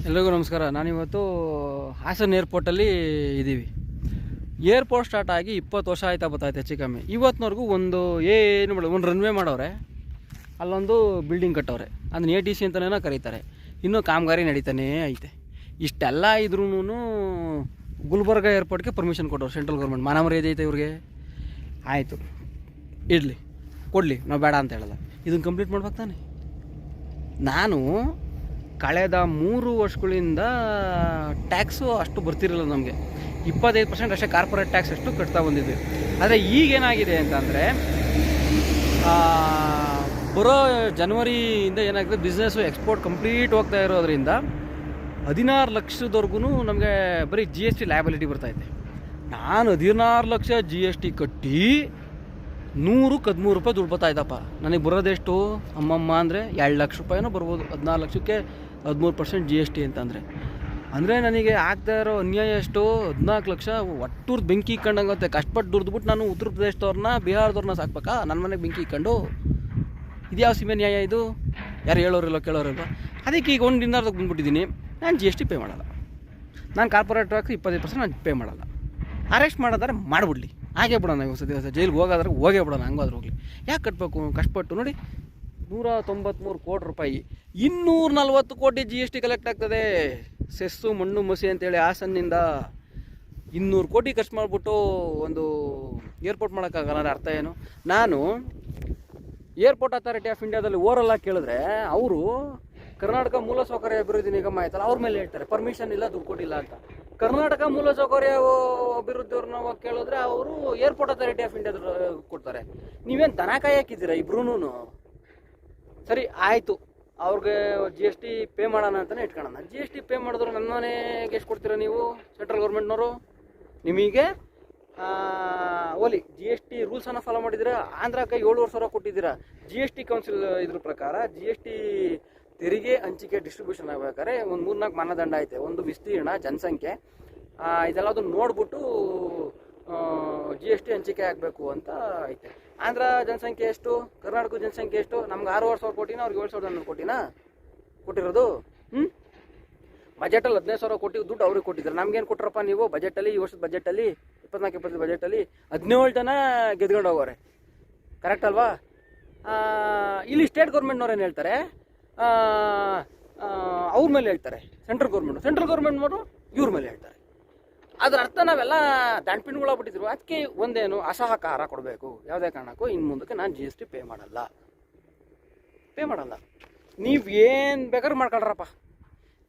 ಎಲ್ರಿಗೂ ನಮಸ್ಕಾರ. ನಾನಿವತ್ತು ಹಾಸನ ಏರ್ಪೋರ್ಟಲ್ಲಿ ಇದ್ದೀವಿ. ಏರ್ಪೋರ್ಟ್ ಸ್ಟಾರ್ಟ್ ಆಗಿ 20 ವರ್ಷ ಆಯ್ತಾ ಬರ್ತೈತೆ ಹೆಚ್ಚು ಕಮ್ಮಿ. ಇವತ್ತಿನವರೆಗೂ ಏನು ಮಾಡೋದು, ಒಂದು ರನ್ವೇ ಮಾಡವ್ರೆ, ಅಲ್ಲೊಂದು ಬಿಲ್ಡಿಂಗ್ ಕಟ್ಟವ್ರೆ, ಅದನ್ನ ATC ಅಂತಲೇ ಕರೀತಾರೆ. ಇನ್ನೂ ಕಾಮಗಾರಿ ನಡೀತಾನೇ ಐತೆ. ಇಷ್ಟೆಲ್ಲ ಇದ್ರೂ ಗುಲ್ಬರ್ಗ ಏರ್ಪೋರ್ಟ್ಗೆ ಪರ್ಮಿಷನ್ ಕೊಟ್ಟವ್ರು ಸೆಂಟ್ರಲ್ ಗೌರ್ಮೆಂಟ್. ಮಾನಮರ್ಯಾದೆ ಐತೆ ಇವ್ರಿಗೆ. ಆಯಿತು, ಇರಲಿ, ಕೊಡಲಿ, ನಾವು ಬೇಡ ಅಂತ ಹೇಳಲ್ಲ. ಇದನ್ನು ಕಂಪ್ಲೀಟ್ ಮಾಡ್ಬೇಕು ತಾನೆ. ನಾನು ಕಳೆದ 3 ವರ್ಷಗಳಿಂದ ಟ್ಯಾಕ್ಸು ಅಷ್ಟು ಬರ್ತಿರಲಿಲ್ಲ ನಮಗೆ. 25% ಅಷ್ಟೇ ಕಾರ್ಪೊರೇಟ್ ಟ್ಯಾಕ್ಸ್ ಅಷ್ಟು ಕಟ್ತಾ ಬಂದಿದ್ವಿ. ಆದರೆ ಈಗೇನಾಗಿದೆ ಅಂತಂದರೆ, ಬರೋ ಜನವರಿಯಿಂದ ಏನಾಗಿದೆ, ಬಿಸ್ನೆಸ್ಸು ಎಕ್ಸ್ಪೋರ್ಟ್ ಕಂಪ್ಲೀಟ್ ಹೋಗ್ತಾ ಇರೋದ್ರಿಂದ 16 ಲಕ್ಷದವರೆಗೂ ನಮಗೆ ಬರೀ GST ಲಯಬಿಲಿಟಿ ಬರ್ತಾಯಿದೆ. ನಾನು 16 ಲಕ್ಷ GST ಕಟ್ಟಿ 113 ರೂಪಾಯಿ ದುಡ್ಡು ಬರ್ತಾಯಿದ್ದಪ್ಪ. ನನಗೆ ಬರೋದೆಷ್ಟು ಅಮ್ಮಮ್ಮ ಅಂದರೆ 2 ಲಕ್ಷ ರೂಪಾಯಿನೂ ಬರ್ಬೋದು. 14 ಲಕ್ಷಕ್ಕೆ 13% GST ಅಂತಂದರೆ ನನಗೆ ಆಗ್ತಾ ಇರೋ ಅನ್ಯಾಯ ಎಷ್ಟು? 14 ಲಕ್ಷ ಒಟ್ಟೂರ್ದು ಬೆಂಕಿ ಇಕ್ಕೊಂಡಂಗುತ್ತೆ. ಕಷ್ಟಪಟ್ಟು ದುಡ್ದುಬಿಟ್ಟು ನಾನು ಉತ್ತರ ಪ್ರದೇಶದವ್ರನ್ನ, ಬಿಹಾರದವ್ರನ್ನ ಸಾಕ್ಬೇಕಾ? ನನ್ನ ಮನೆಗೆ ಬೆಂಕಿ ಇಕ್ಕೊಂಡು ಇದ್ಯಾವ ಸೀಮೆ ನ್ಯಾಯ ಇದು? ಯಾರು ಹೇಳೋರಿಲ್ಲೋ ಕೇಳೋರಿಲ್ವ? ಅದಕ್ಕೆ ಈಗ 1 ದಿನದಾಗ ಬಂದುಬಿಟ್ಟಿದ್ದೀನಿ. ನಾನು GST ಪೇ ಮಾಡಲ್ಲ. ನಾನು ಕಾರ್ಪೊರೇಟ್ ಟ್ಯಾಕ್ಸ್ 25% ನಾನು ಪೇ ಮಾಡಲ್ಲ. ಅರೆಸ್ಟ್ ಮಾಡೋದಾರೆ ಮಾಡಿಬಿಡ್ಲಿ, ಹಾಗೇ ಬಿಡೋಣ. ದಿವಸ ಜೈಲಿಗೆ ಹೋಗೋದ್ರೆ ಹೋಗೇ ಬಿಡೋಣ, ಹಂಗಾದ್ರೂ ಹೋಗಲಿ. ಯಾಕೆ ಕಟ್ಟಬೇಕು? ಕಷ್ಟಪಟ್ಟು ನೋಡಿ, 193 ಕೋಟಿ ರೂಪಾಯಿ, 240 ಕೋಟಿ GST ಕಲೆಕ್ಟ್ ಆಗ್ತದೆ. ಸೆಸ್ಸು ಮಣ್ಣು ಮಸಿ ಅಂತೇಳಿ ಹಾಸನ್ನಿಂದ 200 ಕೋಟಿ ಖರ್ಚು ಮಾಡಿಬಿಟ್ಟು ಒಂದು ಏರ್ಪೋರ್ಟ್ ಮಾಡೋಕ್ಕಾಗಲ್ಲ. ಅರ್ಥ ಏನು? ನಾನು ಏರ್ಪೋರ್ಟ್ ಅಥಾರಿಟಿ ಆಫ್ ಇಂಡಿಯಾದಲ್ಲಿ ಓರಲ್ಲ ಕೇಳಿದ್ರೆ, ಅವರು ಕರ್ನಾಟಕ ಮೂಲಸೌಕರ್ಯ ಅಭಿವೃದ್ಧಿ ನಿಗಮ ಆಯ್ತಲ್ಲ, ಅವ್ರ ಮೇಲೆ ಹೇಳ್ತಾರೆ ಪರ್ಮಿಷನ್ ಇಲ್ಲ, ದುಡ್ಡು ಕೊಟ್ಟಿಲ್ಲ ಅಂತ. ಕರ್ನಾಟಕ ಮೂಲಸೌಕರ್ಯ ಅಭಿವೃದ್ಧಿಯವ್ರನ್ನ ಕೇಳಿದ್ರೆ ಅವರು ಏರ್ಪೋರ್ಟ್ ಅಥಾರಿಟಿ ಆಫ್ ಇಂಡಿಯಾದ ಕೊಡ್ತಾರೆ. ನೀವೇನು ದನ ಕಾಯಾಕಿದ್ದೀರಾ ಇಬ್ರು? ಸರಿ ಆಯಿತು, ಅವ್ರಿಗೆ GST ಪೇ ಮಾಡೋಣ ಅಂತಲೇ ಇಟ್ಕೊಳ್ಳೋಣ. GST ಪೇ ಮಾಡಿದ್ರು ನನ್ನ ಮನೆಗೆ ಎಷ್ಟು ಕೊಡ್ತೀರಾ ನೀವು ಸೆಂಟ್ರಲ್ ಗೌರ್ಮೆಂಟ್ನವರು? ನಿಮಗೆ ಓಲಿ GST ರೂಲ್ಸನ್ನು ಫಾಲೋ ಮಾಡಿದ್ದೀರಾ. ಆಂಧ್ರಕ್ಕೆ 7,000 ಕೊಟ್ಟಿದ್ದೀರಾ. GST ಕೌನ್ಸಿಲ್ ಇದ್ರ ಪ್ರಕಾರ GST ತೆರಿಗೆ ಹಂಚಿಕೆ ಡಿಸ್ಟ್ರಿಬ್ಯೂಷನ್ ಆಗಬೇಕಾದ್ರೆ ಒಂದು 3-4 ಮಾನದಂಡ ಐತೆ. ಒಂದು ವಿಸ್ತೀರ್ಣ, ಜನಸಂಖ್ಯೆ, ಇದೆಲ್ಲದನ್ನು ನೋಡ್ಬಿಟ್ಟು GST ಹಂಚಿಕೆ ಆಗಬೇಕು ಅಂತ ಐತೆ. ಆಂಧ್ರ ಜನಸಂಖ್ಯೆ ಎಷ್ಟು? ಕರ್ನಾಟಕ ಜನಸಂಖ್ಯೆ ಎಷ್ಟು? ನಮ್ಗೆ 6,500 ಕೋಟಿನ, ಅವ್ರಿಗೆ 7,000 ಕೋಟಿನ ಕೊಟ್ಟಿರೋದು. ಬಜೆಟಲ್ಲಿ 15,000 ಕೋಟಿ ದುಡ್ಡು ಅವ್ರಿಗೆ ಕೊಟ್ಟಿದ್ದಾರೆ. ನಮ್ಗೇನು ಕೊಟ್ರಪ್ಪ ನೀವು ಬಜೆಟಲ್ಲಿ? ಈ ವರ್ಷದ ಬಜೆಟಲ್ಲಿ 24-25 ಬಜೆಟಲ್ಲಿ 17 ಜನ ಗೆದ್ಕೊಂಡು ಹೋಗೋರೆ. ಕರೆಕ್ಟ್ ಅಲ್ವಾ? ಇಲ್ಲಿ ಸ್ಟೇಟ್ ಗೌರ್ಮೆಂಟ್ನವ್ರು ಏನು ಹೇಳ್ತಾರೆ, ಅವ್ರ ಮೇಲೆ ಹೇಳ್ತಾರೆ ಸೆಂಟ್ರಲ್ ಗೌರ್ಮೆಂಟ್ನವರು ಇವ್ರ ಮೇಲೆ ಹೇಳ್ತಾರೆ. ಅದ್ರ ಅರ್ಥ ನಾವೆಲ್ಲ ದಂಡ್ಪಿಣ್ಗಳಾಗ್ಬಿಟ್ಟಿದ್ರು. ಅದಕ್ಕೆ ಒಂದೇನು ಅಸಹಕಾರ ಕೊಡಬೇಕು. ಯಾವುದೇ ಕಾರಣಕ್ಕೂ ಇನ್ನು ಮುಂದಕ್ಕೆ ನಾನು GST ಪೇ ಮಾಡಲ್ಲ. ನೀವು ಏನು ಬೇಕಾದ್ರೂ ಮಾಡ್ಕೊಳ್ರಪ್ಪ.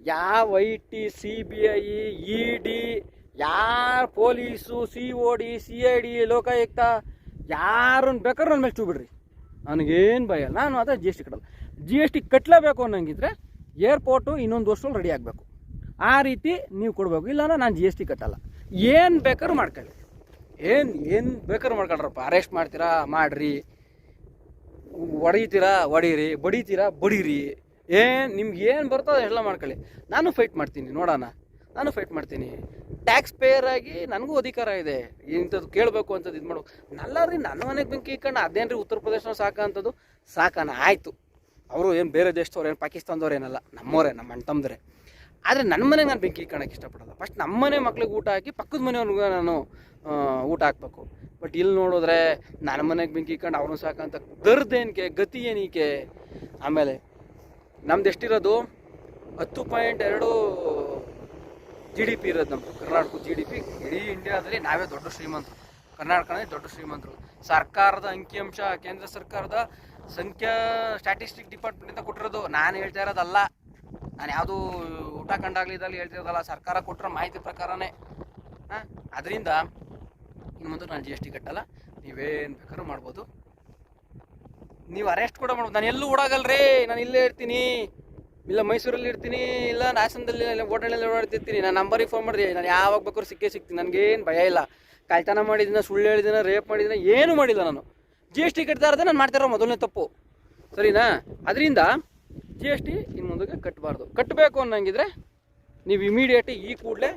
ಯಾವ IT, CBI, ED, ಯಾರು ಪೊಲೀಸು, COD, CID, ಲೋಕಾಯುಕ್ತ ಯಾರನ್ನು ಬೇಕಾದ್ರೂ ನನ್ನ ಮೇಲೆ ಚೂಬಿಡ್ರಿ, ನನಗೇನು ಭಯ. ನಾನು ಅದೇ GST ಕಟ್ಟಲ್ಲ. GST ಕಟ್ಟಲೇಬೇಕು ಅನ್ನಂಗಿದ್ರೆ ಏರ್ಪೋರ್ಟು ಇನ್ನೊಂದು ವರ್ಷದಲ್ಲಿ ರೆಡಿ ಆಗಬೇಕು. ಆ ರೀತಿ ನೀವು ಕೊಡಬೇಕು. ಇಲ್ಲಾಂದ್ರೆ ನಾನು GST ಕಟ್ಟಲ್ಲ. ಏನು ಬೇಕಾದ್ರೂ ಮಾಡ್ಕೊಳ್ಳಿ, ಏನು ಬೇಕಾದ್ರೂ ಮಾಡ್ಕೊಳ್ರಪ್ಪ. ಅರೆಸ್ಟ್ ಮಾಡ್ತೀರಾ ಮಾಡಿರಿ, ಹೊಡೀತೀರಾ ಹೊಡೀರಿ, ಬಡಿತೀರಾ ಬಡೀರಿ, ನಿಮ್ಗೆ ಏನು ಬರ್ತೋ ಎಲ್ಲ ಮಾಡ್ಕೊಳ್ಳಿ. ನಾನು ಫೈಟ್ ಮಾಡ್ತೀನಿ, ನೋಡೋಣ. ನಾನು ಫೈಟ್ ಮಾಡ್ತೀನಿ. ಟ್ಯಾಕ್ಸ್ ಪೇಯರ್ ಆಗಿ ನನಗೂ ಅಧಿಕಾರ ಇದೆ ಇಂಥದ್ದು ಕೇಳಬೇಕು ಅಂತದ್ದು. ಇದು ಮಾಡೋ ನಲ್ಲರಿ, ನನ್ನ ಮನೆಗೆ ಬೆಂಕಿ ಇಕ್ಕೊಂಡು ಅದೇನು ರೀ ಉತ್ತರ ಪ್ರದೇಶ ಸಾಕಂಥದ್ದು ಸಾಕಾನ ಆಯಿತು. ಅವರು ಏನು ಬೇರೆ ದೇಶದವ್ರು, ಏನು ಪಾಕಿಸ್ತಾನದವ್ರು ಏನಲ್ಲ, ನಮ್ಮವರೇ, ನಮ್ಮ ಅಣ್ಣ ತಮ್ಮದ್ರೆ. ಆದರೆ ನನ್ನ ಮನೆಗೆ ನಾನು ಬೆಂಕಿ ಇಕ್ಕೊಳಕ್ಕೆ ಇಷ್ಟಪಡಲ್ಲ. ಫಸ್ಟ್ ನಮ್ಮ ಮನೆ ಮಕ್ಳಿಗೆ ಊಟ ಹಾಕಿ ಪಕ್ಕದ ಮನೆಯವ್ರಿಗೂ ನಾನು ಊಟ ಹಾಕ್ಬೇಕು. ಬಟ್ ಇಲ್ಲಿ ನೋಡಿದ್ರೆ ನನ್ನ ಮನೆಗೆ ಬೆಂಕಿ ಇಕ್ಕೊಂಡು ಅವ್ರನ್ನ ಸಾಕಂತ ದರ್ದೇನಕ್ಕೆ, ಗತಿ ಏನಕ್ಕೆ? ಆಮೇಲೆ ನಮ್ದು ಎಷ್ಟಿರೋದು? 10.2 GDP ಇರೋದು ನಮ್ಮದು. ಕರ್ನಾಟಕ GDP ಇಡೀ ಇಂಡಿಯಾದಲ್ಲಿ ನಾವೇ ದೊಡ್ಡ ಶ್ರೀಮಂತರು. ಕರ್ನಾಟಕನೇ ದೊಡ್ಡ ಶ್ರೀಮಂತರು. ಸರ್ಕಾರದ ಅಂಕಿಅಂಶ, ಕೇಂದ್ರ ಸರ್ಕಾರದ ಸ್ಟ್ಯಾಟಿಸ್ಟಿಕ್ ಡಿಪಾರ್ಟ್ಮೆಂಟಿಂದ ಕೊಟ್ಟಿರೋದು. ನಾನು ಹೇಳ್ತಾ ಇರೋದಲ್ಲ, ನಾನು ಯಾವುದು ಊಟ ಕಂಡಾಗಲಿ ಇದ್ದಲ್ಲಿ ಹೇಳ್ತಿರೋದಲ್ಲ, ಸರ್ಕಾರ ಕೊಟ್ಟಿರೋ ಮಾಹಿತಿ ಪ್ರಕಾರನೇ. ಅದರಿಂದ ಇನ್ನು ಮುಂದೆ ನಾನು GST ಕಟ್ಟಲ್ಲ. ನೀವೇನು ಬೇಕಾದ್ರೂ ಮಾಡ್ಬೋದು. ನೀವು ಅರೆಸ್ಟ್ ಕೂಡ ಮಾಡ್ಬೋದು. ನಾನು ಎಲ್ಲೂ ಓಡಾಗಲ್ರಿ, ನಾನು ಇಲ್ಲೇ ಇರ್ತೀನಿ. ಇಲ್ಲ ಮೈಸೂರಲ್ಲಿ ಇರ್ತೀನಿ, ಇಲ್ಲ ಹಾಸನದಲ್ಲಿ ಹೋಟೆಲಲ್ಲಿ ಓಡಾಡ್ತಿರ್ತೀನಿ. ನಾನು ನಂಬರಿಗೆ ಫೋನ್ ಮಾಡಿರಿ, ನಾನು ಯಾವಾಗ ಬೇಕಾದ್ರೂ ಸಿಗ್ತೀನಿ. ನನಗೇನು ಭಯ ಇಲ್ಲ. ಕಳ್ತನ ಮಾಡಿದ್ದೀನ, ಸುಳ್ಳು ಹೇಳಿದ್ದೀನ, ರೇಪ್ ಮಾಡಿದ್ದೀನ, ಏನೂ ಮಾಡಿಲ್ಲ. ನಾನು GST ಕಟ್ತಾ ಇರೋದೇ ನಾನು ಮಾಡ್ತಿರೋ ಮೊದಲನೇ ತಪ್ಪು. ಸರಿನಾ? ಅದರಿಂದ GST ಇನ್ನು ಮುಂದಕ್ಕೆ ಕಟ್ಟಬಾರ್ದು. ಕಟ್ಟಬೇಕು ಅನ್ನಂಗಿದ್ರೆ ನೀವು ಇಮಿಡಿಯೇಟ್ ಈ ಕೂಡಲೇ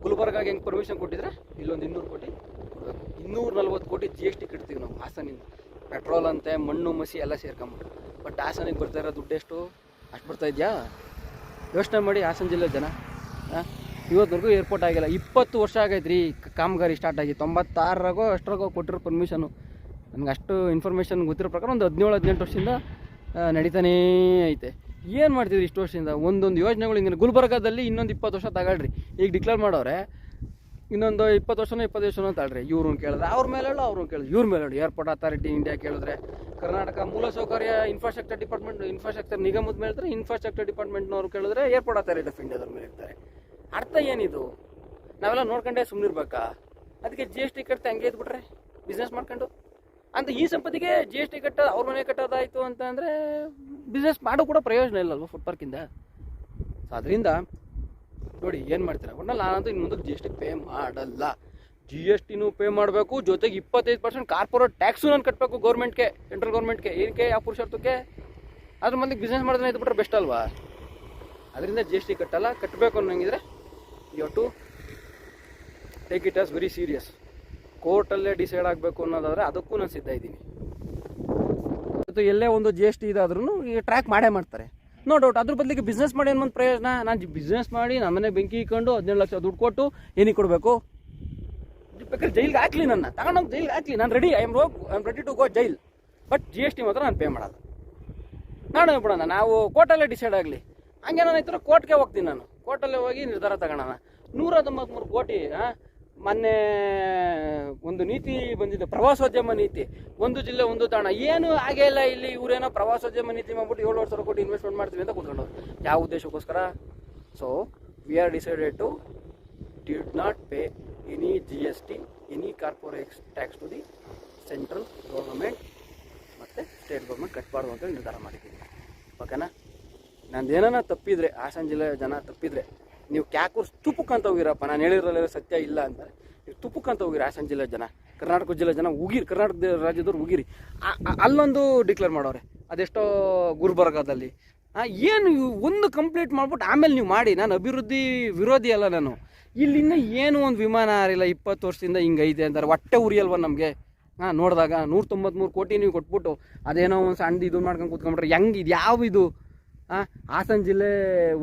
ಗುಲ್ಬರ್ಗಾಗೆ ಹೆಂಗೆ ಪರ್ಮಿಷನ್ ಕೊಟ್ಟಿದ್ರೆ ಇಲ್ಲೊಂದು 200 ಕೋಟಿ ಕೊಡಬೇಕು. 240 ಕೋಟಿ GST ಕಟ್ತೀವಿ ನಾವು ಹಾಸನಿಂದ. ಪೆಟ್ರೋಲ್ ಅಂತೆ, ಮಣ್ಣು ಮಸಿ ಎಲ್ಲ ಸೇರ್ಕೊಂಬಿಟ್ಟು. ಬಟ್ ಹಾಸನಿಗೆ ಬರ್ತಾ ಇರೋ ದುಡ್ಡು ಎಷ್ಟು? ಅಷ್ಟು ಬರ್ತಾ ಇದೆಯಾ? ಯೋಚನೆ ಮಾಡಿ ಹಾಸನ ಜಿಲ್ಲೆ ಜನ. ಇವತ್ತವರೆಗೂ ಏರ್ಪೋರ್ಟ್ ಆಗಿಲ್ಲ. 20 ವರ್ಷ ಆಗೈತೆ ರೀ ಕಾಮಗಾರಿ ಸ್ಟಾರ್ಟ್ ಆಗಿ. 96ರಾಗೋ ಅಷ್ಟರಾಗೋ ಕೊಟ್ಟಿರೋ ಪರ್ಮಿಷನು. ನನಗೆ ಅಷ್ಟು ಇನ್ಫಾರ್ಮೇಷನ್ ಗೊತ್ತಿರೋ ಪ್ರಕಾರ ಒಂದು 17-18 ವರ್ಷದಿಂದ ನಡೀತಾನೇ ಐತೆ. ಏನು ಮಾಡ್ತಿದ್ರಿ ಇಷ್ಟು ವರ್ಷದಿಂದ? ಒಂದೊಂದು ಯೋಜನೆಗಳು ಹಿಂಗೆ ಗುಲ್ಬರ್ಗಾದಲ್ಲಿ ಇನ್ನೊಂದು 20 ವರ್ಷ ತಗೊಳ್ರಿ. ಈಗ ಡಿಕ್ಲೇರ್ ಮಾಡೋರೆ ಇನ್ನೊಂದು 20 ವರ್ಷನೋ 25 ವರ್ಷನೋ ತಗೊಳ್ರಿ. ಇವ್ರನ್ನ ಕೇಳಿದ್ರೆ ಅವ್ರ ಮೇಲೆ ಹೇಳು, ಅವ್ರನ್ನ ಕೇಳಿದ್ರೆ ಇವ್ರ ಮೇಲೆ ಹೇಳು. ಏರ್ಪೋರ್ಟ್ ಅಥಾರಿಟಿ ಇಂಡಿಯಾ ಕೇಳಿದ್ರೆ ಕರ್ನಾಟಕ ಮೂಲಸೌಕರ್ಯ ಇನ್ಫ್ರಾಸ್ಟ್ರಕ್ಚರ್ ಡಿಪಾರ್ಟ್ಮೆಂಟ್, ಇನ್ಫ್ರಾಸ್ಟ್ರಕ್ಚರ್ ನಿಗಮದ ಮೇಲೆ ಇರ್ತಾರೆ. ಇನ್ಫ್ರಾಸ್ಟ್ರಕ್ಚರ್ ಡಿಪಾರ್ಟ್ಮೆಂಟ್ನವ್ರು ಕೇಳಿದ್ರೆ ಏರ್ಪೋರ್ಟ್ ಅಥಾರಿಟಿ ಆಫ್ ಇಂಡಿಯಾದವ್ರ ಮೇಲೆ ಇರ್ತಾರೆ. ಅರ್ಥ ಏನಿದು? ನಾವೆಲ್ಲ ನೋಡ್ಕೊಂಡೇ ಸುಮ್ಮನಿರ್ಬೇಕಾ? ಅದಕ್ಕೆ GST ಕಟ್ತೆ ಹಂಗೆ ಇದ್ಬಿಟ್ರೆ ಬಿಸ್ನೆಸ್ ಮಾಡ್ಕೊಂಡು ಅಂತ ಈ ಸಂಪತ್ತಿಗೆ GST ಕಟ್ಟೋದು ಅವ್ರ ಮನೆ ಕಟ್ಟೋದಾಯಿತು ಅಂತ ಅಂದರೆ ಬಿಸ್ನೆಸ್ ಮಾಡೋ ಕೂಡ ಪ್ರಯೋಜನ ಇಲ್ಲಲ್ವ ಫುಡ್ ಪಾರ್ಕಿಂದ. ಸೊ ಅದರಿಂದ ನೋಡಿ ಏನು ಮಾಡ್ತೀರಾ ಒಟ್ಟಲ್ಲಿ ನಾನಂತೂ ಇನ್ನು ಮುಂದಕ್ಕೆ GST ಪೇ ಮಾಡಲ್ಲ. GSTನೂ ಪೇ ಮಾಡಬೇಕು, ಜೊತೆಗೆ 25% ಕಾರ್ಪೊರೇಟ್ ಟ್ಯಾಕ್ಸು ನಾನು ಕಟ್ಟಬೇಕು ಗೌರ್ಮೆಂಟ್ಗೆ, ಸೆಂಟ್ರಲ್ ಗೌರ್ಮೆಂಟ್ಗೆ. ಏನಕ್ಕೆ? ಯಾವ ಪುರುಷಾರ್ಥಕ್ಕೆ? ಅದ್ರ ಮಂದಿಗೆ ಬಿಸ್ನೆಸ್ ಮಾಡಿದ್ರೆ ಇದ್ಬಿಟ್ರೆ ಬೆಸ್ಟ್ ಅಲ್ವಾ? ಅದರಿಂದ GST ಕಟ್ಟಲ್ಲ. ಕಟ್ಟಬೇಕು ಅನ್ನೋಂಗಿದ್ರೆ you to take it as very serious. ಕೋರ್ಟಲ್ಲೇ ಡಿಸೈಡ್ ಆಗಬೇಕು ಅನ್ನೋದಾದರೆ ಅದಕ್ಕೂ ನಾನು ಸಿದ್ಧ ಇದ್ದೀನಿ. ಮತ್ತು ಎಲ್ಲೇ ಒಂದು GST ಇದಾದ್ರೂ ಈಗ ಟ್ರ್ಯಾಕ್ ಮಾಡೇ ಮಾಡ್ತಾರೆ, ನೋ ಡೌಟ್. ಅದ್ರ ಬದಲಿಗೆ ಬಿಸ್ನೆಸ್ ಮಾಡಿ ಏನು ಪ್ರಯೋಜನ? ನಾನು ಬಿಸ್ನೆಸ್ ಮಾಡಿ ನಮ್ಮನೆ ಬೆಂಕಿ ಇಕ್ಕೊಂಡು 17 ಲಕ್ಷ ದುಡ್ಡು ಕೊಟ್ಟು ಏನಿಗೆ ಕೊಡಬೇಕು? ಬೇಕಾದ್ರೆ ಜೈಲಿಗೆ ಹಾಕ್ಲಿ, ನನ್ನ ತಗೊಂಡೋಗಿ ಜೈಲಿಗೆ ಹಾಕ್ಲಿ, ನಾನು ready. I am ready to go jail. But GST ಮಾತ್ರ ನಾನು ಪೇ ಮಾಡಲ್ಲ. ನಾನು ಬಿಡೋಣ, ನಾವು ಕೋರ್ಟಲ್ಲೇ ಡಿಸೈಡ್ ಆಗಲಿ. ಹಂಗೆ ನಾನು ಈ ಕೋರ್ಟ್ಗೆ ಹೋಗ್ತೀನಿ. ನಾನು ಕೋರ್ಟಲ್ಲೇ ಹೋಗಿ ನಿರ್ಧಾರ ತಗೊಳ್ಳೋಣ. 193 ಕೋಟಿ. ಮೊನ್ನೆ ಒಂದು ನೀತಿ ಬಂದಿದೆ, ಪ್ರವಾಸೋದ್ಯಮ ನೀತಿ. ಒಂದು ಜಿಲ್ಲೆ ಒಂದು ತಾಣ. ಏನು ಆಗೇ ಇಲ್ಲ ಇಲ್ಲಿ. ಇವರೇನೋ ಪ್ರವಾಸೋದ್ಯಮ ನೀತಿ ಮಾಡ್ಬಿಟ್ಟು 7,000 ಕೋಟಿ ಇನ್ವೆಸ್ಟ್ಮೆಂಟ್ ಮಾಡ್ತೀವಿ ಅಂತ ಕೂತ್ಕೊಂಡವ್ರು. ಯಾವ ಉದ್ದೇಶಕ್ಕೋಸ್ಕರ? So we are decided to did not pay any GST, any corporate tax to the central government ಮತ್ತು ಸ್ಟೇಟ್ ಗೌರ್ಮೆಂಟ್ ಕಟ್ಟಬಾರ್ದು ಅಂತ ನಿರ್ಧಾರ ಮಾಡಿದ್ದೀನಿ. ಓಕೆನಾ? ನಂದೇನ ತಪ್ಪಿದ್ರೆ, ಹಾಸನ ಜಿಲ್ಲೆ ಜನ ತಪ್ಪಿದ್ರೆ, ನೀವು ಕ್ಯಾಕೂರ್ ತುಪ್ಪಕ್ಕಂತ ಹೋಗಿರಪ್ಪ. ನಾನು ಹೇಳಿರೋಲ್ಲ ಸತ್ಯ ಇಲ್ಲ ಅಂತಾರೆ. ನೀವು ತುಪ್ಪಕ್ಕಂತ ಹೋಗಿರಿ ಹಾಸನ ಜಿಲ್ಲೆ ಜನ, ಕರ್ನಾಟಕ ಜಿಲ್ಲೆ ಜನ ಉಗಿರಿ, ಕರ್ನಾಟಕ ರಾಜ್ಯದವ್ರು ಉಗಿರಿ. ಅಲ್ಲೊಂದು ಡಿಕ್ಲೇರ್ ಮಾಡೋರೆ, ಅದೆಷ್ಟೋ ಗುಲ್ಬರ್ಗಾದಲ್ಲಿ. ಏನು ಒಂದು ಕಂಪ್ಲೀಟ್ ಮಾಡ್ಬಿಟ್ಟು ಆಮೇಲೆ ನೀವು ಮಾಡಿ. ನಾನು ಅಭಿವೃದ್ಧಿ ವಿರೋಧಿ ಅಲ್ಲ ನಾನು. ಇಲ್ಲಿಂದ ಏನು ಒಂದು ವಿಮಾನ ಹಾರಿಲ್ಲ 20 ವರ್ಷದಿಂದ ಹಿಂಗೈತೆ ಅಂತಾರೆ. ಹೊಟ್ಟೆ ಉರಿಯಲ್ವ ನಮಗೆ? ನೋಡಿದಾಗ 193 ಕೋಟಿ ನೀವು ಕೊಟ್ಬಿಟ್ಟು ಅದೇನೋ ಒಂದು ಸಣ್ಣ ಇದು ಮಾಡ್ಕೊಂಡು ಕೂತ್ಕೊಂಡ್ಬಿಟ್ರೆ ಹೆಂಗೆ? ಇದು ಯಾವ ಇದು? ಹಾಸನ ಜಿಲ್ಲೆ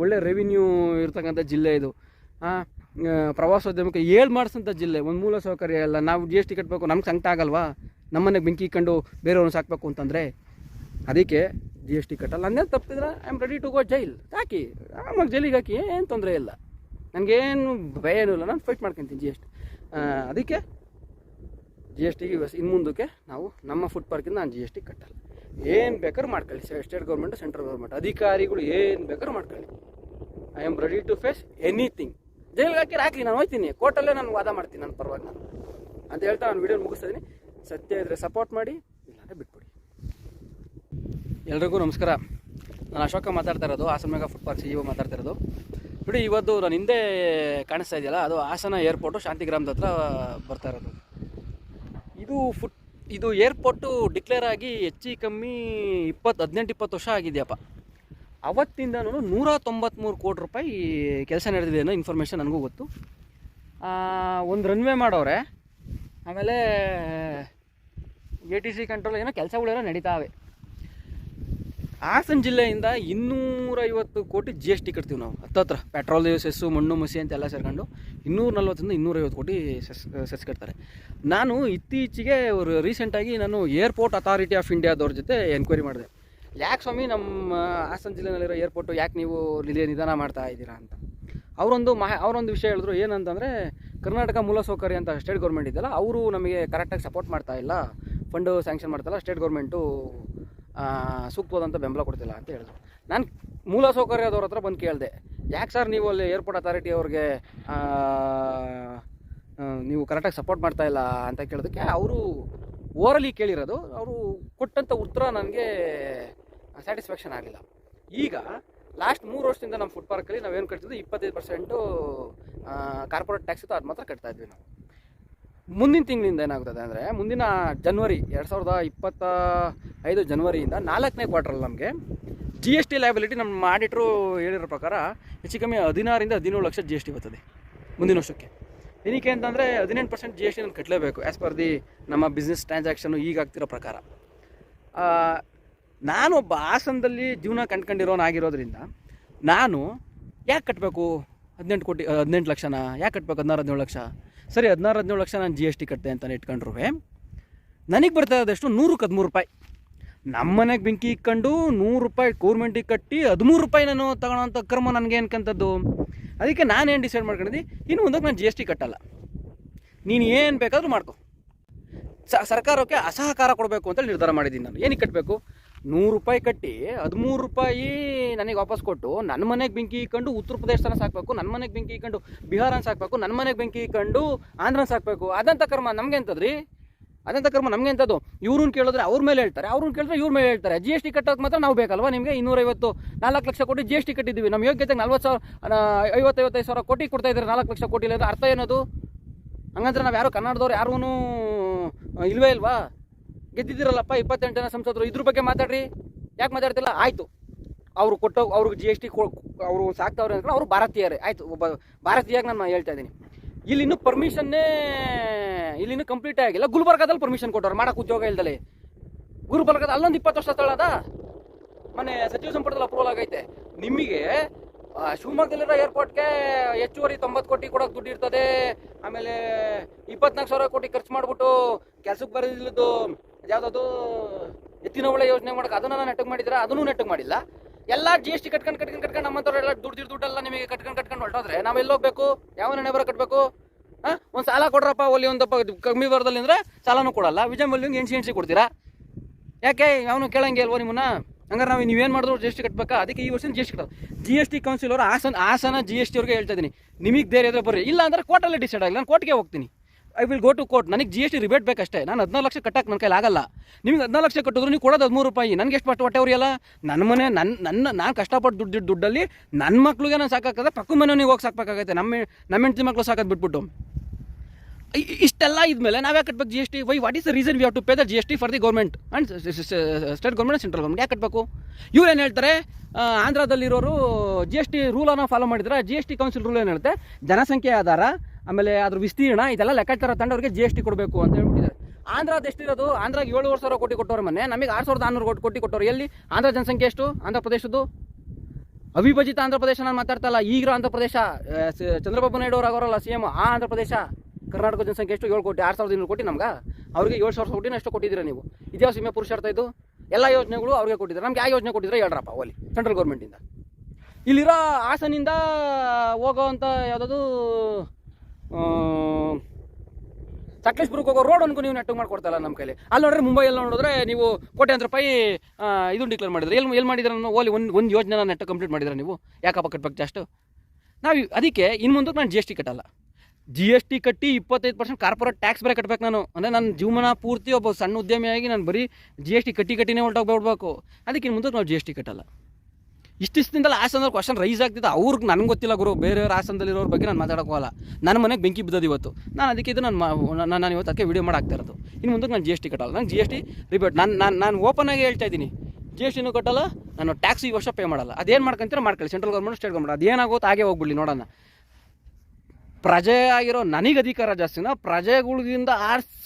ಒಳ್ಳೆ ರೆವಿನ್ಯೂ ಇರ್ತಕ್ಕಂಥ ಜಿಲ್ಲೆ ಇದು. ಪ್ರವಾಸೋದ್ಯಮಕ್ಕೆ ಮಾಡಿಸೋಂಥ ಜಿಲ್ಲೆ. ಒಂದು ಮೂಲ ಸೌಕರ್ಯ ಎಲ್ಲ. ನಾವು GST ಕಟ್ಟಬೇಕು, ನಮ್ಗೆ ಸಂಕಟ ಆಗಲ್ವಾ? ನಮ್ಮನೆ ಬೆಂಕಿ ಇಕ್ಕೊಂಡು ಬೇರೆಯವ್ರನ್ನ ಸಾಕಬೇಕು ಅಂತಂದರೆ. ಅದಕ್ಕೆ GST ಕಟ್ಟಲ್ಲ. ನನ್ನೇನು ತಪ್ಪಿದ್ರೆ I am ready to go jail. ಹಾಕಿ ಆಮಾಗ ಜೈಲಿಗೆ ಹಾಕಿ, ಏನು ತೊಂದರೆ ಇಲ್ಲ. ನನಗೇನು ಭಯ ಏನೂ ಇಲ್ಲ. ನಾನು ಫೈಟ್ ಮಾಡ್ಕೊತೀನಿ GST. ಅದಕ್ಕೆ GSTಗೆ ಇನ್ನು ಮುಂದಕ್ಕೆ ನಾವು ನಮ್ಮ ಫುಡ್ ಪಾರ್ಕಿಂದ ನಾನು GST ಕಟ್ಟಲ್ಲ. ಏನು ಬೇಕಾದ್ರೂ ಮಾಡ್ಕೊಳ್ಳಿ, ಸ್ಟೇಟ್ ಗೌರ್ಮೆಂಟು ಸೆಂಟ್ರಲ್ ಗೌರ್ಮೆಂಟ್ ಅಧಿಕಾರಿಗಳು ಏನು ಬೇಕಾದ್ರೂ ಮಾಡ್ಕೊಳ್ಳಿ. I am ready to face anything. ಜೈಲಿಗೆ ಹಾಕಿ ನಾನು ಹೋಗ್ತೀನಿ, ಕೋರ್ಟಲ್ಲೇ ನಾನು ವಾದ ಮಾಡ್ತೀನಿ ನನ್ನ ಪರವಾಗಿ ನಾನು ಅಂತ ಹೇಳ್ತಾ ನಾನು ವಿಡಿಯೋ ಮುಗಿಸ್ತಿದ್ದೀನಿ. ಸತ್ಯ ಇದ್ದರೆ ಸಪೋರ್ಟ್ ಮಾಡಿ, ಇಲ್ಲಾಂದರೆ ಬಿಟ್ಬಿಡಿ. ಎಲ್ರಿಗೂ ನಮಸ್ಕಾರ. ನಾನು ಅಶೋಕ ಮಾತಾಡ್ತಾ ಇರೋದು, Hassan mega food park CEO ಮಾತಾಡ್ತಾ ಇರೋದು. ನೋಡಿ, ಇವತ್ತು ನಾನು ಹಿಂದೆ ಕಾಣಿಸ್ತಾ ಇದೆಯಲ್ಲ, ಅದು ಹಾಸನ ಏರ್ಪೋರ್ಟು ಶಾಂತಿಗ್ರಾಮದ ಹತ್ರ ಬರ್ತಾ ಇರೋದು. ಇದು ಏರ್ಪೋರ್ಟು ಡಿಕ್ಲೇರ್ ಆಗಿ ಹೆಚ್ಚು ಕಮ್ಮಿ 18-20 ವರ್ಷ ಆಗಿದೆಯಪ್ಪ. ಅವತ್ತಿಂದನೂ 193 ಕೋಟಿ ರೂಪಾಯಿ ಕೆಲಸ ನಡೆದಿದೆ ಅನ್ನೋ ಇನ್ಫಾರ್ಮೇಷನ್ ನನಗೂ ಗೊತ್ತು. ಒಂದು ರನ್ವೇ ಮಾಡೋರೆ, ಆಮೇಲೆ ATC ಕಂಟ್ರೋಲ್ ಏನೋ ಕೆಲಸಗಳೆಲ್ಲ ನಡೀತಾವೆ. ಹಾಸನ ಜಿಲ್ಲೆಯಿಂದ 250 ಕೋಟಿ GST ಕಟ್ತೀವಿ ನಾವು. ಹತ್ತತ್ರ ಪೆಟ್ರೋಲ್ ಸೆಸ್ಸು, ಮಣ್ಣು ಮಸಿ ಅಂತೆಲ್ಲ ಸೇರ್ಕೊಂಡು 240ರಿಂದ 250 ಕೋಟಿ ಸೆಸ್ ಕಟ್ತಾರೆ. ನಾನು ಇತ್ತೀಚೆಗೆ ರೀಸೆಂಟಾಗಿ ನಾನು ಏರ್ಪೋರ್ಟ್ ಅಥಾರಿಟಿ ಆಫ್ ಇಂಡಿಯಾದವ್ರ ಜೊತೆ ಎನ್ಕ್ವೈರಿ ಮಾಡಿದೆ. ಯಾಕೆ ಸ್ವಾಮಿ ನಮ್ಮ ಹಾಸನ ಜಿಲ್ಲೆಯಲ್ಲಿರೋ ಏರ್ಪೋರ್ಟು ಯಾಕೆ ನೀವು ನಿಧಾನ ಮಾಡ್ತಾ ಇದ್ದೀರಾ ಅಂತ. ಅವರೊಂದು ವಿಷಯ ಹೇಳಿದ್ರು. ಏನಂತಂದರೆ, ಕರ್ನಾಟಕ ಮೂಲಸೌಕರ್ಯ ಅಂತ ಸ್ಟೇಟ್ ಗೌರ್ಮೆಂಟ್ ಇದೆಯಲ್ಲ, ಅವರು ನಮಗೆ ಕರೆಕ್ಟಾಗಿ ಸಪೋರ್ಟ್ ಮಾಡ್ತಾ ಇಲ್ಲ, ಫಂಡು ಸ್ಯಾಂಕ್ಷನ್ ಮಾಡ್ತಾಯಿಲ್ಲ, ಸ್ಟೇಟ್ ಗೌರ್ಮೆಂಟು ಸೂಕ್ತವಾದಂಥ ಬೆಂಬಲ ಕೊಡ್ತಿಲ್ಲ ಅಂತ ಹೇಳಿದ್ರು. ನಾನು ಮೂಲಸೌಕರ್ಯದವ್ರ ಹತ್ರ ಬಂದು ಕೇಳಿದೆ, ಯಾಕೆ ಸರ್ ನೀವು ಅಲ್ಲಿ ಏರ್ಪೋರ್ಟ್ ಅಥಾರಿಟಿ ಅವ್ರಿಗೆ ನೀವು ಕರೆಕ್ಟಾಗಿ ಸಪೋರ್ಟ್ ಮಾಡ್ತಾಯಿಲ್ಲ ಅಂತ ಕೇಳೋದಕ್ಕೆ ಅವರು ಓರಲಿ ಕೇಳಿರೋದು. ಅವರು ಕೊಟ್ಟಂಥ ಉತ್ತರ ನನಗೆ ಸ್ಯಾಟಿಸ್ಫ್ಯಾಕ್ಷನ್ ಆಗಿಲ್ಲ. ಈಗ ಲಾಸ್ಟ್ 3 ವರ್ಷದಿಂದ ನಮ್ಮ ಫುಡ್ ಪಾರ್ಕಲ್ಲಿ ನಾವೇನು ಕಟ್ತಿದ್ವಿ, 25% ಕಾರ್ಪೊರೇಟ್ ಟ್ಯಾಕ್ಸ್ ಇತ್ತು, ಅದು ಮಾತ್ರ ಕಟ್ತಾ ಇದ್ವಿ ನಾವು. ಮುಂದಿನ ತಿಂಗಳಿಂದ ಏನಾಗ್ತದೆ ಅಂದರೆ, ಮುಂದಿನ ಜನವರಿ 2025 ಜನವರಿಯಿಂದ 4ನೇ ಕ್ವಾರ್ಟ್ರಲ್ಲಿ ನಮಗೆ GST ಲಯಬಿಲಿಟಿ ನಮ್ಮ ಆಡಿಟ್ರು ಹೇಳಿರೋ ಪ್ರಕಾರ ಹೆಚ್ಚು ಕಮ್ಮಿ 16-17 ಲಕ್ಷ GST ಬರ್ತದೆ ಮುಂದಿನ ವರ್ಷಕ್ಕೆ. ಏನಕ್ಕೆ ಅಂತಂದರೆ 18% GST ನಾನು ಕಟ್ಟಲೇಬೇಕು ಆ್ಯಸ್ ಪರ್ ದಿ ನಮ್ಮ ಬಿಸ್ನೆಸ್ ಟ್ರಾನ್ಸಾಕ್ಷನು ಈಗ ಆಗ್ತಿರೋ ಪ್ರಕಾರ. ನಾನೊಬ್ಬ ಹಾಸನದಲ್ಲಿ ಜೀವನ ಕಂಡ್ಕೊಂಡಿರೋನಾಗಿರೋದ್ರಿಂದ ನಾನು ಯಾಕೆ ಕಟ್ಟಬೇಕು 18 ಲಕ್ಷನ ಯಾಕೆ ಕಟ್ಟಬೇಕು 16-17 ಲಕ್ಷ? ಸರಿ 16-17 ಲಕ್ಷ ನಾನು GST ಕಟ್ಟಿದೆ ಅಂತಲೇ ಇಟ್ಕೊಂಡ್ರು ನನಗೆ ಬರ್ತಾ ಇರೋದೆಷ್ಟು 100-13 ರೂಪಾಯಿ. ನಮ್ಮ ಮನೆಗೆ ಬೆಂಕಿ ಇಕ್ಕೊಂಡು 100 ರೂಪಾಯಿ ಗೌರ್ಮೆಂಟಿಗೆ ಕಟ್ಟಿ 13 ರೂಪಾಯಿ ನಾನು ತಗೊಳ್ಳೋಂಥ ಕರ್ಮ ನನಗೆ ಅನ್ಕಂಥದ್ದು. ಅದಕ್ಕೆ ನಾನೇನು ಡಿಸೈಡ್ ಮಾಡ್ಕೊಂಡಿದ್ದೆ, ಇನ್ನು ಮುಂದಕ್ಕೆ ನಾನು GST ಕಟ್ಟಲ್ಲ. ನೀನು ಏನು ಬೇಕಾದರೂ ಮಾಡ್ಕೊ, ಸರ್ಕಾರಕ್ಕೆ ಅಸಹಕಾರ ಕೊಡಬೇಕು ಅಂತೇಳಿ ನಿರ್ಧಾರ ಮಾಡಿದ್ದೀನಿ ನಾನು. ಏನಕ್ಕೆ ಕಟ್ಟಬೇಕು? 100 ರೂಪಾಯಿ ಕಟ್ಟಿ 13 ರೂಪಾಯಿ ನನಗೆ ವಾಪಸ್ ಕೊಟ್ಟು ನನ್ನ ಮನೆಗೆ ಬೆಂಕಿ ಇಕ್ಕೊಂಡು ಉತ್ತರ ಪ್ರದೇಶನ ಸಾಕಬೇಕು, ನನ್ನ ಮನೆಗೆ ಬೆಂಕಿ ಇಕ್ಕೊಂಡು ಬಿಹಾರನ ಸಾಕಬೇಕು, ನನ್ನ ಮನೆಗೆ ಬೆಂಕಿ ಇಕ್ಕೊಂಡು ಆಂಧ್ರನ ಸಾಕಬೇಕು. ಅದಂಥ ಕರ್ಮ ನಮಗೆ ಎಂತದ್ರಿ? ಅದಂಥ ಕರ್ಮ ನಮಗೆ ಎಂಥದ್ದು? ಇವ್ರನ್ನ ಕೇಳಿದ್ರೆ ಅವ್ರ ಮೇಲೆ ಹೇಳ್ತಾರೆ, ಅವ್ರನ್ನ ಕೇಳಿದ್ರೆ ಇವ್ರ ಮೇಲೆ ಹೇಳ್ತಾರೆ. GST ಕಟ್ಟೋಕೆ ಮಾತ್ರ ನಾವು ಬೇಕಲ್ವಾ ನಿಮಗೆ? 250-4 ಲಕ್ಷ ಕೋಟಿ GST ಕಟ್ಟಿದ್ದೀವಿ. ನಮ್ಮ ಯೋಗ್ಯತೆಗೆ 40,000 50-55 ಸಾವಿರ ಕೋಟಿ ಕೊಡ್ತಾ ಇದ್ದಾರೆ. 4 ಲಕ್ಷ ಕೋಟಿ ಇಲ್ಲ ಅರ್ಥ ಏನದು? ಹಂಗಂದ್ರೆ ನಾವು ಯಾರು ಕನ್ನಡದವ್ರು ಯಾರೂ ಇಲ್ವೇ ಇಲ್ವಾ? ಗೆದ್ದಿದ್ದೀರಲ್ಲಪ್ಪ 28 ಜನ ಸಂಸದರು, ಇದ್ರ ಬಗ್ಗೆ ಮಾತಾಡ್ರಿ. ಯಾಕೆ ಮಾತಾಡ್ತಿಲ್ಲ? ಆಯಿತು, ಅವರು ಅವ್ರಿಗೆ GST ಅವರು ಸಾಕ್ತವ್ರೆ ಅಂದ್ರೆ ಅವರು ಭಾರತೀಯರೇ. ಆಯಿತು, ಒಬ್ಬ ಭಾರತೀಯಾಗಿ ನಾನು ಹೇಳ್ತಾ ಇದ್ದೀನಿ. ಇಲ್ಲಿನ್ನೂ ಪರ್ಮಿಷನ್ನೇ ಇಲ್ಲಿನ್ನೂ ಕಂಪ್ಲೀಟ್ ಆಗಿಲ್ಲ. ಗುಲ್ಬರ್ಗಾದಲ್ಲಿ ಪರ್ಮಿಷನ್ ಕೊಟ್ಟವ್ರು ಮಾಡೋಕೆ ಉದ್ಯೋಗ ಇಲ್ದಲೆ. ಗುಲ್ಬರ್ಗಾದ ಅಲ್ಲೊಂದು 20 ವರ್ಷ ಸ್ಥಳ ಅದ, ಮೊನ್ನೆ ಸಚಿವ ಸಂಪುಟದಲ್ಲಿ ಅಪ್ರೂವಲ್ ಆಗೈತೆ. ನಿಮಗೆ ಶಿವಮೊಗ್ಗದಲ್ಲಿರೋ ಏರ್ಪೋರ್ಟ್ಗೆ ಹೆಚ್ಚುವರಿ 90 ಕೋಟಿ ಕೊಡೋಕೆ ದುಡ್ಡು ಇರ್ತದೆ. ಆಮೇಲೆ 24,000 ಕೋಟಿ ಖರ್ಚು ಮಾಡಿಬಿಟ್ಟು ಕೆಲಸಕ್ಕೆ ಬರೋದಿಲ್ಲದು ಯಾವುದದು ಎತ್ತಿನ ಹೊಳೆ ಯೋಜನೆ ಮಾಡೋಕೆ ಅದನ್ನು ನೆಟ್ಟಗೆ ಮಾಡಿದ್ರೆ ಅದನ್ನು ನೆಟ್ಟಗೆ ಮಾಡಿಲ್ಲ. ಎಲ್ಲ GST ಕಟ್ಕೊಂಡು ನಮ್ಮಂಥವ್ರೆಲ್ಲ ದುಡ್ಡೆಲ್ಲ ನಿಮಗೆ ಕಟ್ಕೊಂಡು ಹೊರಟೋದ್ರೆ ನಾವೆಲ್ಲ ಹೋಗ್ಬೇಕು? ಯಾವ ನೆನೆ ಬರೋ ಕಟ್ಟಬೇಕು? ಒಂದು ಸಾಲ ಕೊಡ್ರಪ್ಪ ಒಲಿ ಒಂದಪ್ಪ ಕಮ್ಮಿ ಬರೋದಲ್ಲಿ ಅಂದರೆ ಸಾಲನೂ ಕೊಡಲ್ಲ. ವಿಜಯ್ ಮಲ್ಯಂಗೆ ಎಣ್ಸಿ ಕೊಡ್ತೀರಾ? ಯಾಕೆ ಅವನು ಕೇಳಂಗೆ ಅಲ್ವೋ ನಿಮ್ಮನ್ನ? ಹಂಗಾರೆ ನೀವೇನು ಮಾಡಿದ್ರು GST ಕಟ್ಟಬೇಕಾ? ಅದಕ್ಕೆ ಈ ವರ್ಷ GST ಕಟ್ಟೋದು. GST ಕೌನ್ಸಿಲ್ ಅವರು ಹಾಸನ GST ಅವ್ರಿಗೆ ಹೇಳ್ತಾ ಇದ್ದೀನಿ, ನಿಮಗೆ ಧೈರ್ಯ ಇದ್ರೆ ಬರ್ರಿ, ಇಲ್ಲ ಅಂದರೆ ಕೋರ್ಟಲ್ಲೇ ಡಿಸೈಡ್ ಆಗಲಿ. ನಾನು ಕೋರ್ಟ್ಗೆ ಹೋಗ್ತೀನಿ. I will go to court. ನನಗೆ GST ರಿಬೇಟ್ ಬೇಕಷ್ಟೇ. ನಾನು 14 ಲಕ್ಷ ಕಟ್ಟಕ್ಕೆ ನನ್ನ ಕೈಲಿ ಆಗಲ್ಲ. ನಿಮಗೆ 14 ಲಕ್ಷ ಕಟ್ಟಿದ್ರು ನೀವು ಕೊಡೋದು 13 ರೂಪಾಯಿ. ನನಗೆ ಎಷ್ಟು ಹೊಟ್ಟೆ ಅವ್ರಿಯಲ್ಲ? ನನ್ನ ಮನೆ ನಾನು ಕಷ್ಟಪಟ್ಟು ದುಡ್ಡಲ್ಲಿ ನನ್ನ ಮಕ್ಳಿಗೆ ನಾನು ಸಾಕಾಗ್ತದೆ, ಪಕ್ಕ ಮನೆಯವ್ನಿಗೆ ಹೋಗಿ ಸಾಕಬೇಕಾಗತ್ತೆ. ನಮ್ಮ ಹೆಂಡತಿ ಮಕ್ಕಳು ಸಾಕೋದು ಬಿಟ್ಬಿಟ್ಟು ಇಷ್ಟೆಲ್ಲ ಇದ್ಮೇಲೆ ನಾವೇ ಕಟ್ಟಬೇಕು GST? What is the reason we have to pay the GST for the government and state government central government? ಯಾಕೆ ಕಟ್ಟಬೇಕು? ಇವ್ರು ಏನು ಹೇಳ್ತಾರೆ, ಆಂಧ್ರದಲ್ಲಿರೋರು GST ರೂಲನ್ನು ಫಾಲೋ ಮಾಡಿದ್ರೆ GST ಕೌನ್ಸಿಲ್ ರೂಲ್ ಏನು ಹೇಳುತ್ತೆ, ಜನಸಂಖ್ಯೆ ಆಧಾರ ಆಮೇಲೆ ಅದ್ರ ವಿಸ್ತೀರ್ಣ ಇದೆಲ್ಲ ಲೆಕ್ಕಾಚಾರ ತಂಡವ್ರಿಗೆ GST ಕೊಡಬೇಕು ಅಂತ ಹೇಳ್ಬಿಟ್ಟಿದ್ದಾರೆ. ಆಂಧ್ರದ ಎಷ್ಟಿರೋದು? ಆಂಧ್ರಾಗೆ 7,000 ಕೋಟಿ ಕೊಟ್ಟವ್ರೆ ಮೊನ್ನೆ, ನಮಗೆ 6,600 ಕೋಟಿ ಕೊಟ್ಟವ್ರು. ಎಲ್ಲಿ ಆಂಧ್ರ ಜನಸಂಖ್ಯೆ ಎಷ್ಟು? ಆಂಧ್ರ ಪ್ರದೇಶದ್ದು ಅವಿಭಜಿತ ಆಂಧ್ರ ಪ್ರದೇಶ ನಾನು ಮಾತಾಡ್ತಾ ಇಲ್ಲ, ಈಗಿರೋ ಆಂಧ್ರ ಪ್ರದೇಶ. ಚಂದ್ರಬಾಬು ನಾಯ್ಡು ಅವ್ರು ಆಗೋರಲ್ಲ CM, ಆ ಆಂಧ್ರ ಪ್ರದೇಶ. ಕರ್ನಾಟಕ ಜನಸಂಖ್ಯೆ ಎಷ್ಟು? 7 ಕೋಟಿ. 6,200 ಕೋಟಿ ನಮ್ಗೆ, ಅವ್ರಿಗೆ 7,000 ಕೋಟಿನ ಎಷ್ಟು ಕೊಟ್ಟಿದ್ದೀರಾ ನೀವು? ಇದ್ಯಾವ ಸೀಮೆ ಪುರುಷಾರ್ಥ ಇದು? ಎಲ್ಲ ಯೋಜನೆಗಳು ಅವ್ರಿಗೆ ಕೊಟ್ಟಿದ್ದಾರೆ. ನಮ್ಗೆ ಯಾವ ಯೋಜನೆ ಕೊಟ್ಟಿದ್ರೆ ಹೇಳ್ರಪ್ಪ ಅಲ್ಲಿ ಸೆಂಟ್ರಲ್ ಗೌರ್ಮೆಂಟಿಂದ? ಇಲ್ಲಿರೋ ಹಾಸನಿಂದ ಹೋಗೋವಂಥ ಯಾವುದಾದ್ರು ಸಕಲೇಶ್ಪುರಕ್ಕೆ ಹೋಗೋ ರೋಡ್ ಅನ್ಕೊ ನೀವು ನೆಟ್ಟಿಗೆ ಮಾಡ್ಕೊಡ್ತಾಯಿಲ್ಲ ನಮ್ಮ ಕೈಲಿ. ಅಲ್ಲಿ ನೋಡ್ರೆ ಮುಂಬೈಯಲ್ಲಿ ನೋಡಿದ್ರೆ ನೀವು ಕೋಟ್ಯಾಂತರ ರೂಪಾಯಿ ಇದನ್ನು ಡಿಕ್ಲೇರ್ ಮಾಡಿದ್ರೆ ಎಲ್ಲಿ ಮಾಡಿದ್ರೆ ಓಲಿ ಒಂದು ಯೋಜನೆ ನೆಟ್ಟು ಕಂಪ್ಲೀಟ್ ಮಾಡಿದ್ರೆ ನೀವು ಯಾಕಪ್ಪ ಕಟ್ಬೇಕು ಜಾಸ್ಟು? ನಾವು ಅದಕ್ಕೆ ಇನ್ನು ಮುಂದಕ್ಕೆ ನಾನು GST ಕಟ್ಟಲ್ಲ. GST ಕಟ್ಟಿ 25% ಕಾರ್ಪೊರೇಟ್ ಟ್ಯಾಕ್ಸ್ ಬೇರೆ ಕಟ್ಟಬೇಕು ನಾನು. ಅಂದರೆ ನನ್ನ ಜೀವನ ಪೂರ್ತಿ ಒಬ್ಬ ಸಣ್ಣ ಉದ್ಯಮಿಯಾಗಿ ನಾನು ಬರೀ GST ಕಟ್ಟಿನೇ ಹೊರಟೋಗ್ಬಿಡ್ಬೇಕು. ಅದಕ್ಕೆ ಇನ್ನು ಮುಂದಕ್ಕೆ ನಾವು GST ಕಟ್ಟಲ್ಲ. ಇಷ್ಟಿಷ್ಟದಿಂದಲ್ಲ ಹಾಸನದಲ್ಲಿ ಕ್ವಶನ್ ರೈಸ್ ಆಗ್ತಿದ್ದೆ. ಅವ್ರಿಗೆ ನನಗೆ ಗೊತ್ತಿಲ್ಲ ಗುರು, ಬೇರೆಯವ್ರ ಹಾಸನದಲ್ಲಿರೋರ ಬಗ್ಗೆ ನಾನು ಮಾತಾಡೋಕ್ಕಲ್ಲ. ನನ್ನ ಮನೆಗೆ ಬೆಂಕಿ ಬಿದ್ದದ್ದು ಇವತ್ತು. ನಾನು ಅದಕ್ಕೆ ಇದು ನಾನು ಇವತ್ತು ಅದಕ್ಕೆ ವೀಡಿಯೋ ಮಾಡಾಕ್ತಾ ಇರೋದು. ಇನ್ನು ಮುಂದಕ್ಕೆ ನಾನು GST ಕಟ್ಟಲ್ಲ. ನಾನು GST ರಿಬೇಟ್ ನಾನು ಓಪನ್ ಆಗಿ ಹೇಳ್ತಾ ಇದ್ದೀನಿ, GSTನೂ ಕಟ್ಟಲ್ಲ, ನಾನು ಟ್ಯಾಕ್ಸ್ ಈ ವರ್ಷ ಪೇ ಮಾಡಲ್ಲ. ಅದೇನು ಮಾಡ್ಕೊಂತೀರ ಮಾಡ್ಕೊಳ್ಳಿ, ಸೆಂಟ್ರಲ್ ಗೌರ್ಮೆಂಟ್ ಸ್ಟೇಟ್ ಗೌರ್ಮೆಂಟ್ ಅದೇನಾಗೋದು ಹಾಗೆ ಹೋಗ್ಬಿಡ್ಲಿ ನೋಡೋಣ. ಪ್ರಜೆ ಆಗಿರೋ ನನಗೆ ಅಧಿಕಾರ ಜಾಸ್ತಿನ, ಪ್ರಜೆಗಳಿಂದ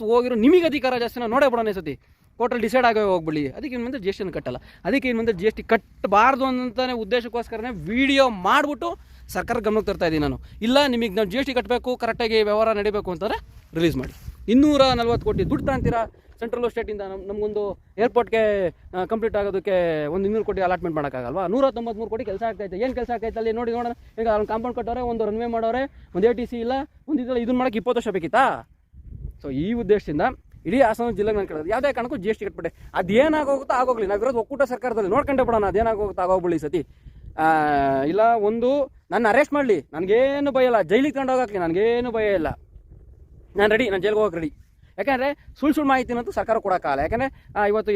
ಹೋಗಿರೋ ನಿಮಗೆ ಅಧಿಕಾರ ಜಾಸ್ತಿನ ನೋಡೇ ಬಿಡೋಣ ಸತಿ. ಕೋರ್ಟಲ್ಲಿ ಡಿಸೈಡ್ ಆಗೋ ಹೋಗ್ಬಿಡಿ. ಅದಕ್ಕೆ ಇನ್ನು ಮುಂದೆ GSTನ ಕಟ್ಟಲ್ಲ. ಅದಕ್ಕೆ ಇನ್ನು ಮುಂದೆ GST ಕಟ್ಟಬಾರ್ದು ಅಂತಲೇ ಉದ್ದೇಶಕ್ಕೋಸ್ಕರನೇ ವೀಡಿಯೋ ಮಾಡಿಬಿಟ್ಟು ಸರ್ಕಾರ ಗಮನಕ್ಕೆ ತರ್ತಾ ಇದ್ದೀನಿ ನಾನು. ಇಲ್ಲ ನಿಮಗೆ ನಾವು GST ಕಟ್ಟಬೇಕು, ಕರೆಕ್ಟಾಗಿ ವ್ಯವಹಾರ ನಡೀಬೇಕು ಅಂತಂದರೆ ರಿಲೀಸ್ ಮಾಡಿ. 240 ಕೋಟಿ ದುಡ್ಡು ತಗೊಂತೀರಾ ಸೆಂಟ್ರಲ್ ಸ್ಟೇಟಿಂದ. ನಮಗೊಂದು ಏರ್ಪೋರ್ಟ್ಗೆ ಕಂಪ್ಲೀಟ್ ಆಗೋದಕ್ಕೆ ಒಂದು 200 ಕೋಟಿ ಅಲಾಟ್ಮೆಂಟ್ ಮಾಡೋಕ್ಕಾಗಲ್ವಾ? 193 ಕೋಟಿ ಕೆಲಸ ಆಗ್ತೈತೆ. ಏನು ಕೆಲಸ ಆಗ್ತೈತೆ ಅಲ್ಲಿ ನೋಡಿ ನೋಡೋಣ. ಈಗ ಅವ್ನು ಕಾಂಪೌಂಡ್ ಕಟ್ಟೋರೆ, ಒಂದು ರನ್ವೇ ಮಾಡೋರೆ, ಒಂದು ATC ಇಲ್ಲ, ಒಂದು ಇದೆಲ್ಲ ಇದನ್ನು ಮಾಡೋಕ್ಕೆ 20 ವರ್ಷ ಬೇಕಿತ್ತಾ? ಸೊ ಈ ಉದ್ದೇಶದಿಂದ ಇಡೀ ಹಾಸನ ಜಿಲ್ಲೆಗೆ ನಾನು ಕೇಳೋದು, ಯಾವುದೇ ಕಾರಣಕ್ಕೂ GST ಕಟ್ಬಿಟ್ಟೆ. ಅದೇನಾಗೋಗುತ್ತೋ ಆಗೋಗ್ಲಿ, ನಾವಿರೋದು ಒಕ್ಕೂಟ ಸರ್ಕಾರದಲ್ಲಿ ನೋಡ್ಕೊಂಡೆ ಬಿಡೋಣ. ಅದೇನಾಗೋಗುತ್ತೋ ಆಗೋಗ್ಬಿಡಿ ಸತಿ. ಇಲ್ಲ ಒಂದು ನನ್ನ ಅರೆಸ್ಟ್ ಮಾಡಲಿ, ನನಗೇನು ಭಯ ಇಲ್ಲ. ಜೈಲಿಗೆ ತಗೊಂಡೋಗಲಿ, ನನಗೇನು ಭಯ ಇಲ್ಲ. ನಾನು ರೆಡಿ, ನಾನು ಜೈಲಿಗೆ ಹೋಗಕ್ಕೆ ರೆಡಿ. ಯಾಕೆಂದರೆ ಸುಳ್ಳು ಮಾಹಿತಿನಂತೂ ಸರ್ಕಾರ ಕೊಡೋಕ್ಕಾಗಲ್ಲ. ಯಾಕೆಂದರೆ ಇವತ್ತು